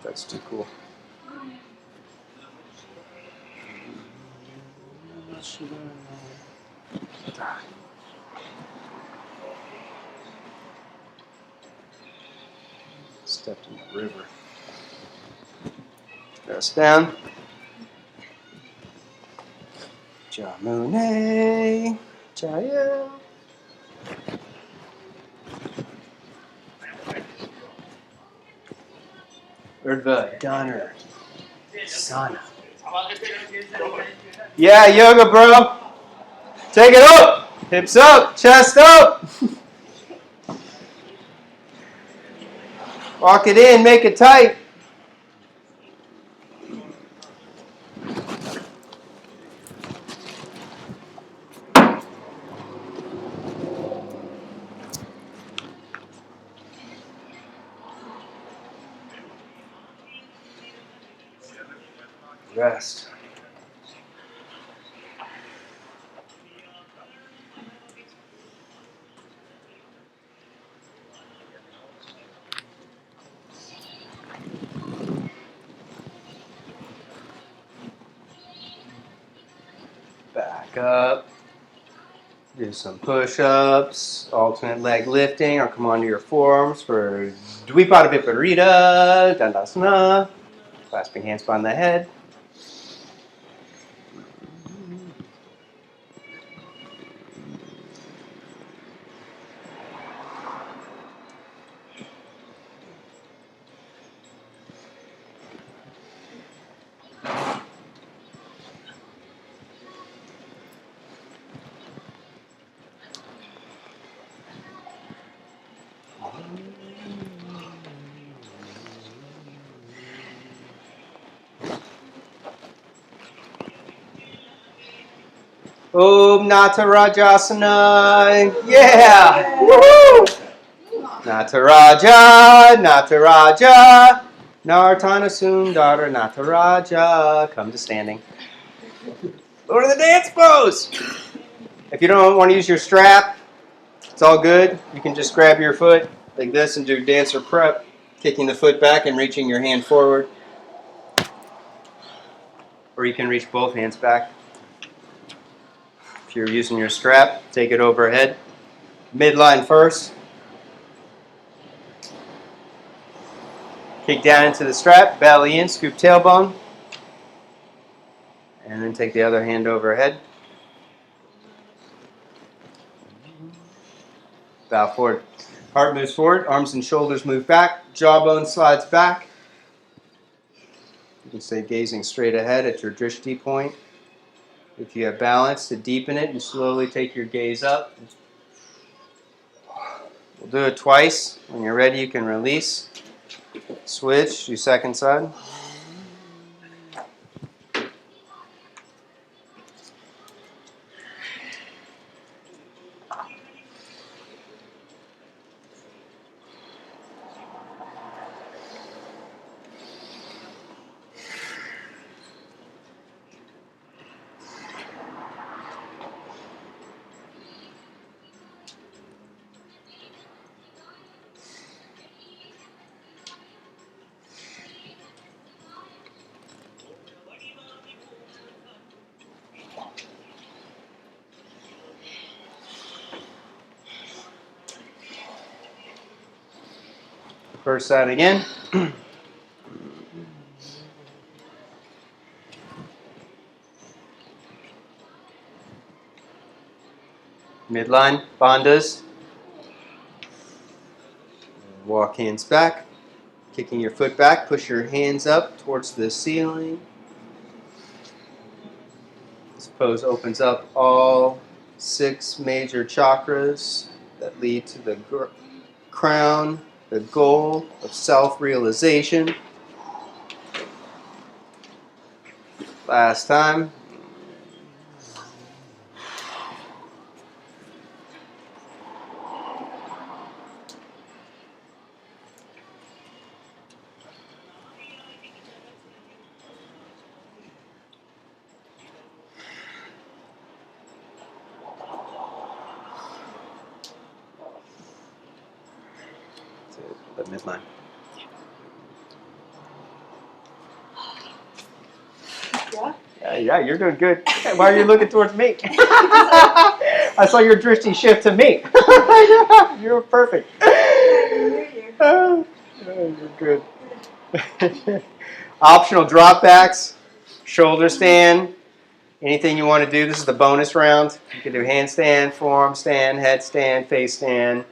That's too cool. Stepped in the river. Press down. Jamune. Jaya. Ardha Matsyendrasana. Yeah, yoga, bro. Take it up. Hips up. Chest up. Walk it in. Make it tight. Rest. Back up. Do some push-ups, alternate leg lifting, or come onto your forearms for Dvipada Viparita, Dandasana. Clasping hands behind the head. Om Natarajasana. Yeah! Woohoo! Nataraja, Nataraja. Nartana Sundara Nataraja. Come to standing. Go to the dance pose. If you don't want to use your strap, it's all good. You can just grab your foot like this and do dancer prep, kicking the foot back and reaching your hand forward. Or you can reach both hands back. If you're using your strap, take it overhead. Midline first. Kick down into the strap, belly in, scoop tailbone. And then take the other hand overhead. Bow forward. Heart moves forward, arms and shoulders move back, jawbone slides back. You can stay gazing straight ahead at your drishti point. If you have balance, to deepen it, you slowly take your gaze up. We'll do it twice. When you're ready, you can release. Switch, do second side. First side again. Midline, bandhas. Walk hands back. Kicking your foot back, push your hands up towards the ceiling. This pose opens up all 6 major chakras that lead to the crown, the goal of self-realization. Last time. The midline. Yeah. Yeah, you're doing good. Why are you looking towards me? I saw your drishti shift to me. You're perfect. Oh, you're good. Optional drop backs, shoulder stand, anything you want to do. This is the bonus round. You can do handstand, forearm stand, headstand, face stand.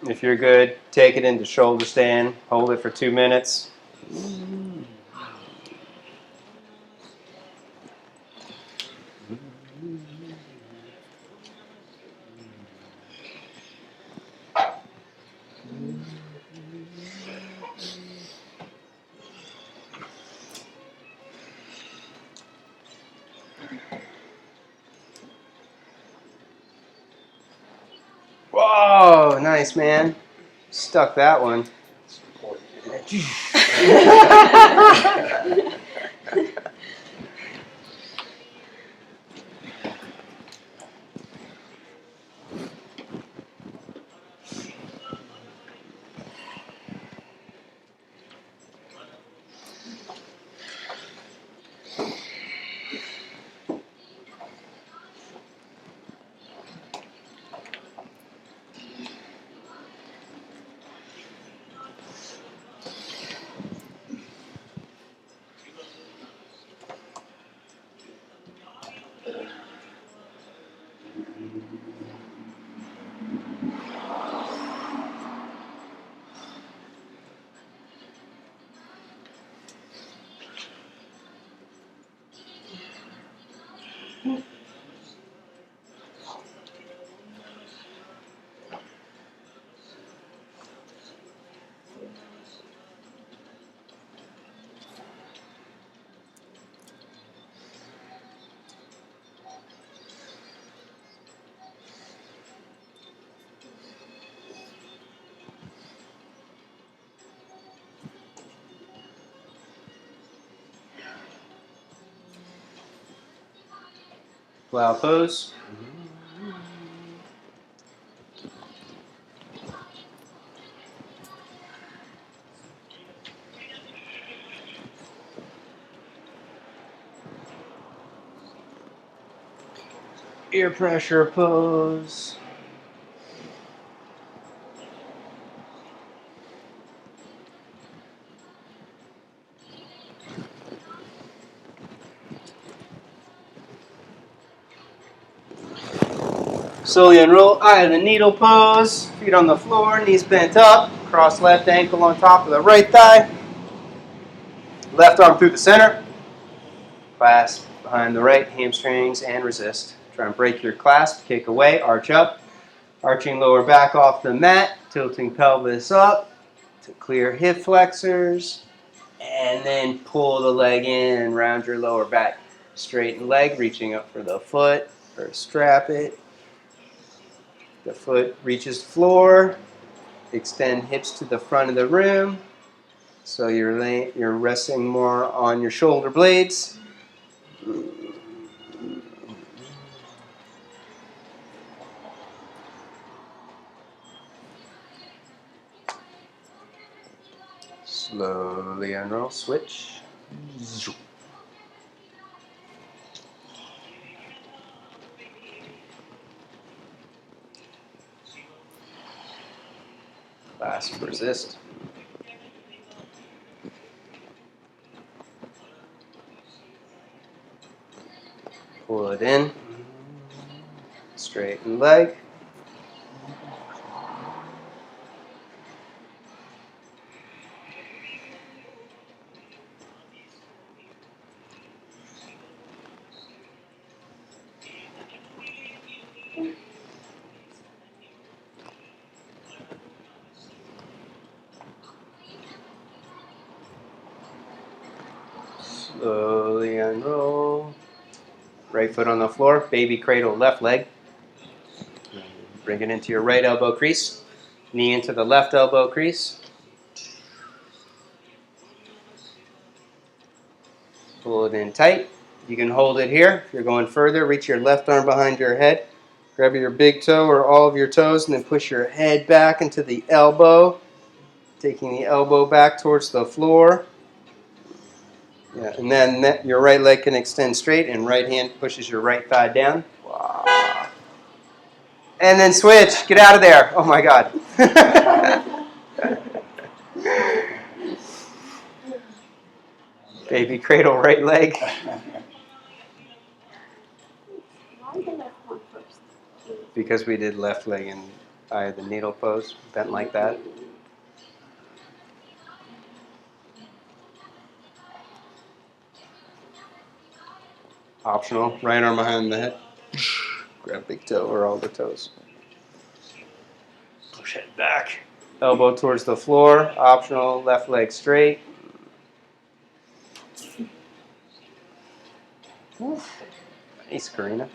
If you're good, take it into shoulder stand. Hold it for 2 minutes. Whoa, nice, man. Stuck that one. Plow pose. Ear pressure pose. Slowly unroll, eye of the needle pose. Feet on the floor, knees bent up. Cross left ankle on top of the right thigh. Left arm through the center. Clasp behind the right hamstrings and resist. Try and break your clasp, kick away, arch up. Arching lower back off the mat, tilting pelvis up to clear hip flexors. And then pull the leg in and round your lower back. Straighten leg, reaching up for the foot or strap it. The foot reaches the floor. Extend hips to the front of the room. So you're resting more on your shoulder blades. Slowly unroll, switch. Clasp, resist. Pull it in. Straighten leg. Slowly unroll. Right foot on the floor, baby cradle left leg. Bring it into your right elbow crease. Knee into the left elbow crease. Pull it in tight. You can hold it here. If you're going further, reach your left arm behind your head. Grab your big toe or all of your toes and then push your head back into the elbow. Taking the elbow back towards the floor. Yeah, and then your right leg can extend straight, and right hand pushes your right thigh down. Wow. And then switch. Get out of there. Oh my God. Baby cradle, right leg. Why the left one first? Because we did left leg in eye of the needle pose, bent like that. Optional, right arm behind the head. Grab big toe or all the toes. Push head back. Elbow towards the floor. Optional, left leg straight. Nice, Karina.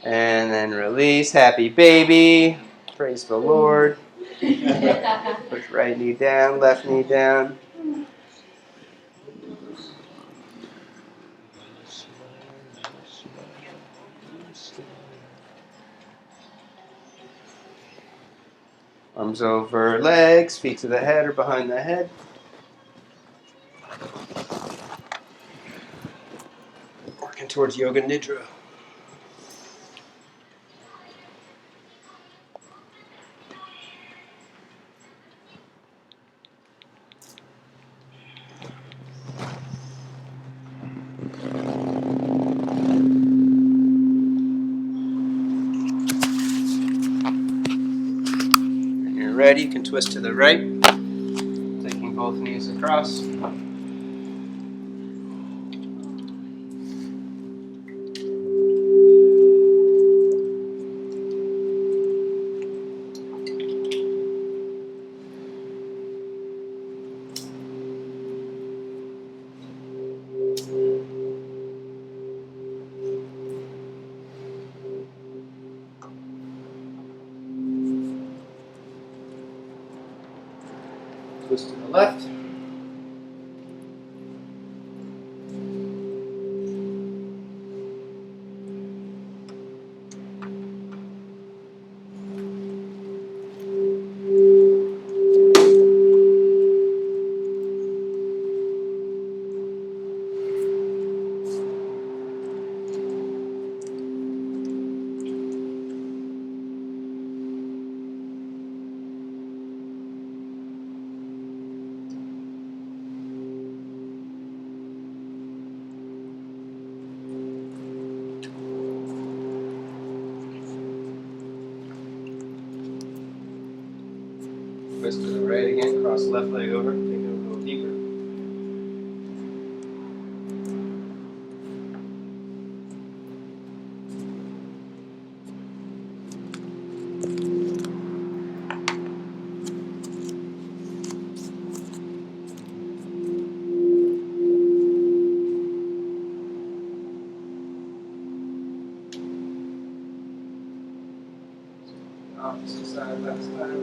And then release. Happy baby. Praise the Lord. Push right knee down, left knee down. Arms over legs, feet to the head or behind the head. Working towards Yoga Nidra. When you're ready, you can twist to the right, taking both knees across. Twist to the left. Twist to the right again, cross left leg over, take it a little deeper. Opposite side, left side.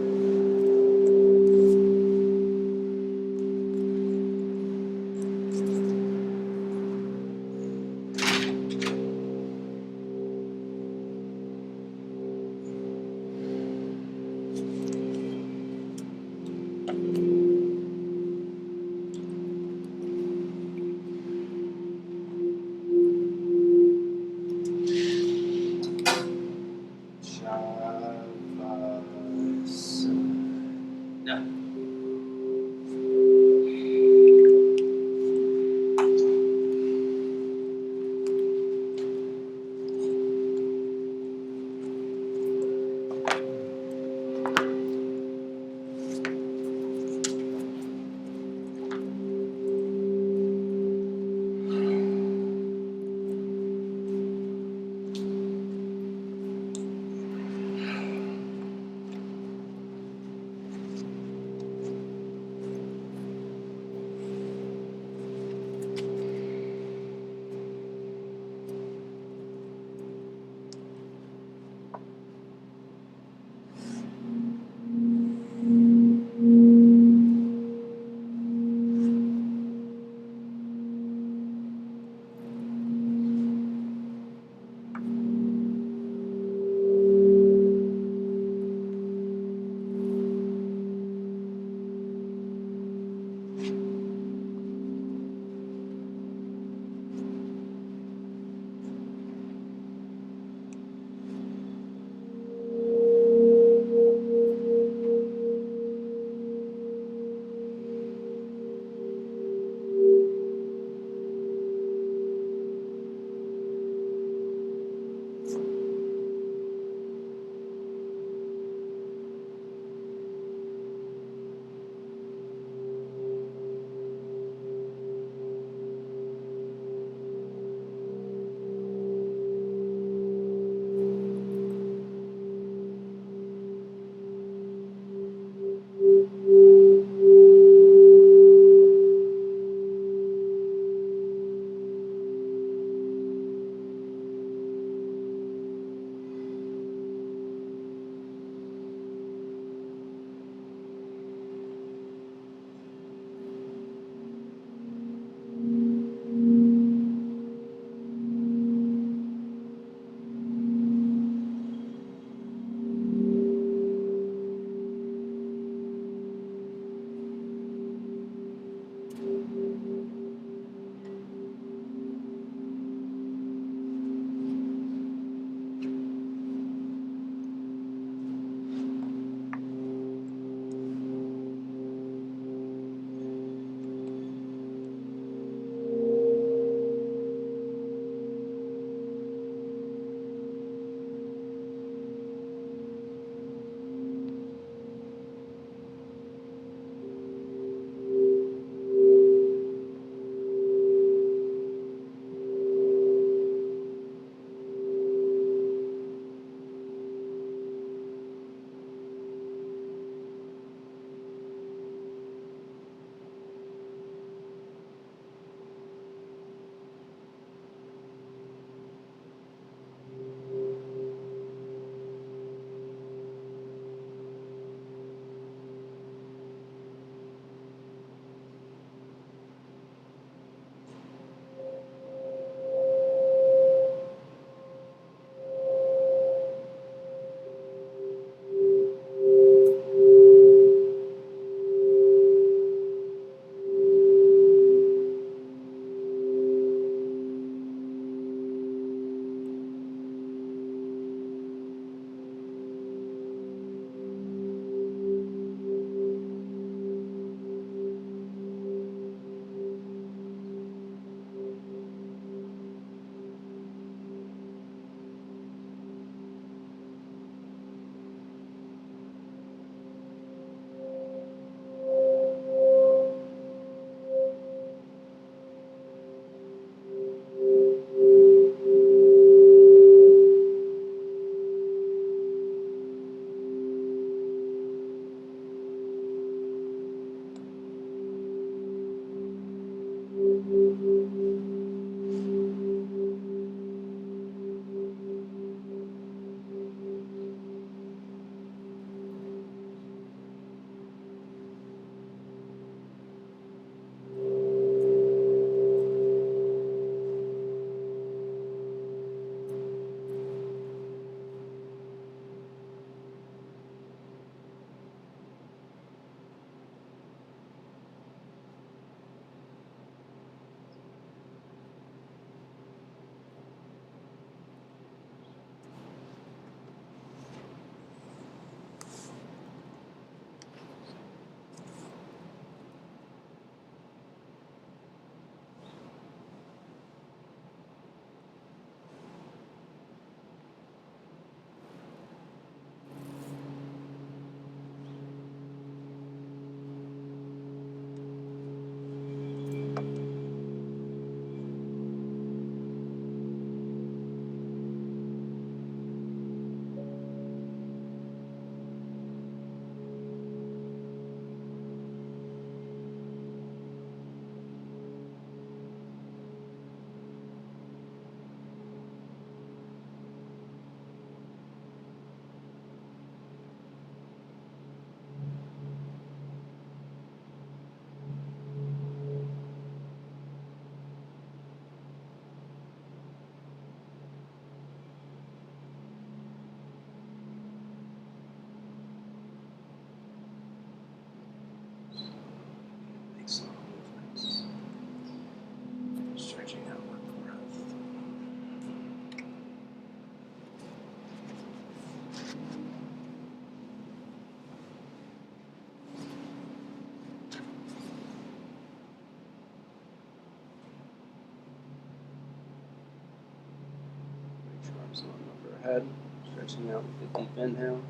overhead, stretching out with a deep inhale.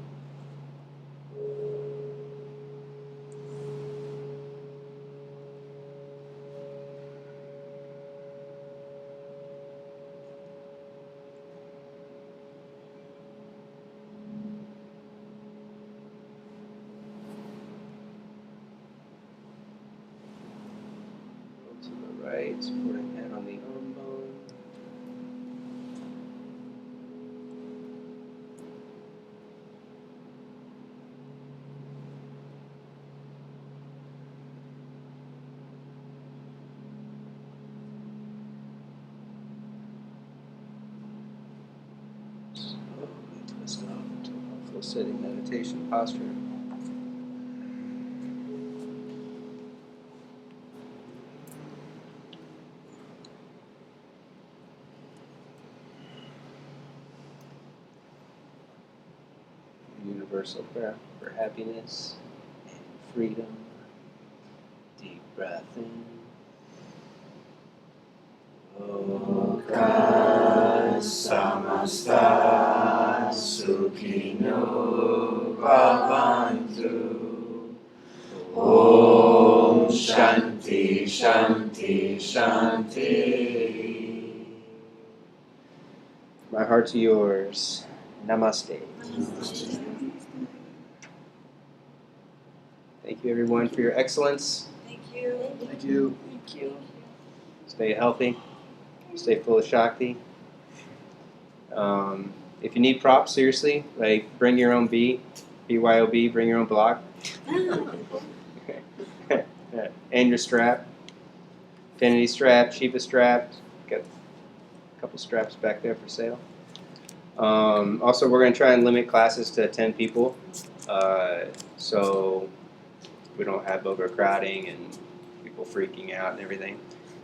To the right, supporting head on the arm bone. Slowly twist off into a full sitting meditation posture. Universal prayer for happiness and freedom. Deep breath in. Loka samasta sukhino bhavantu. Om Shanti Shanti Shanti. My heart to yours. Namaste. Thank you, everyone, for your excellence. Thank you. Thank you. Thank you. Stay healthy. Stay full of Shakti. If you need props, seriously, like bring your own BYOB, bring your own block. And your strap. Infinity strap, Shiva strap. Got a couple straps back there for sale. Also, we're going to try and limit classes to 10 people. So we don't have overcrowding and people freaking out and everything.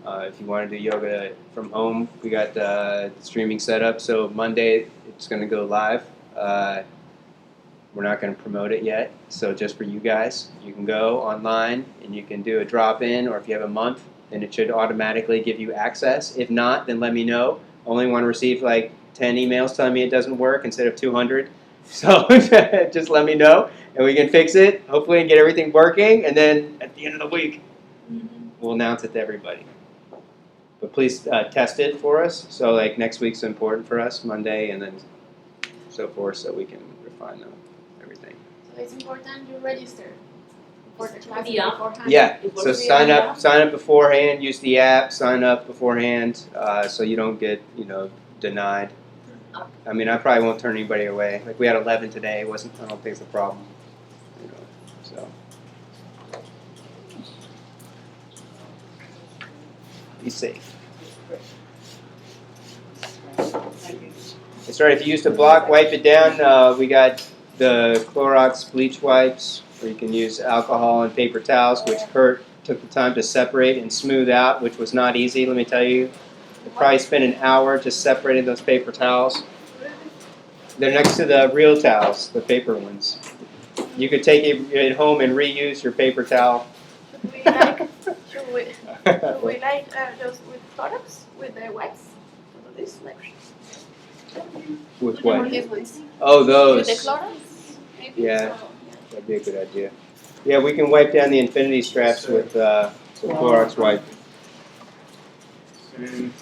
If you want to do yoga from home, we got the streaming set up. So Monday, it's going to go live. We're not going to promote it yet. So just for you guys, you can go online and you can do a drop-in, or if you have a month, then it should automatically give you access. If not, then let me know. Only want to receive like 10 emails telling me it doesn't work instead of 200. So just let me know, and we can fix it, hopefully, and get everything working. And then at the end of the week, we'll announce it to everybody. But please test it for us. So like next week's important for us, Monday, and then so forth, so we can refine everything. So it's important you register for the class Yeah. beforehand. Yeah. So sign up beforehand. Use the app. Sign up beforehand, so you don't get denied. I mean, I probably won't turn anybody away. Like we had 11 today. I don't think it's a problem. So. Be safe. That's right. If you used a block, wipe it down. We got the Clorox bleach wipes, or you can use alcohol and paper towels, which Kurt took the time to separate and smooth out, which was not easy, let me tell you. You probably spent an hour just separating those paper towels. They're next to the real towels, the paper ones. You could take it home and reuse your paper towel. Should we like those with products, with the wipes? This like With or what? these ones? Oh, With the those. Clorox? Maybe? Yeah. So, That'd be a good idea. Yeah, we can wipe down the infinity straps with the Clorox wipe. And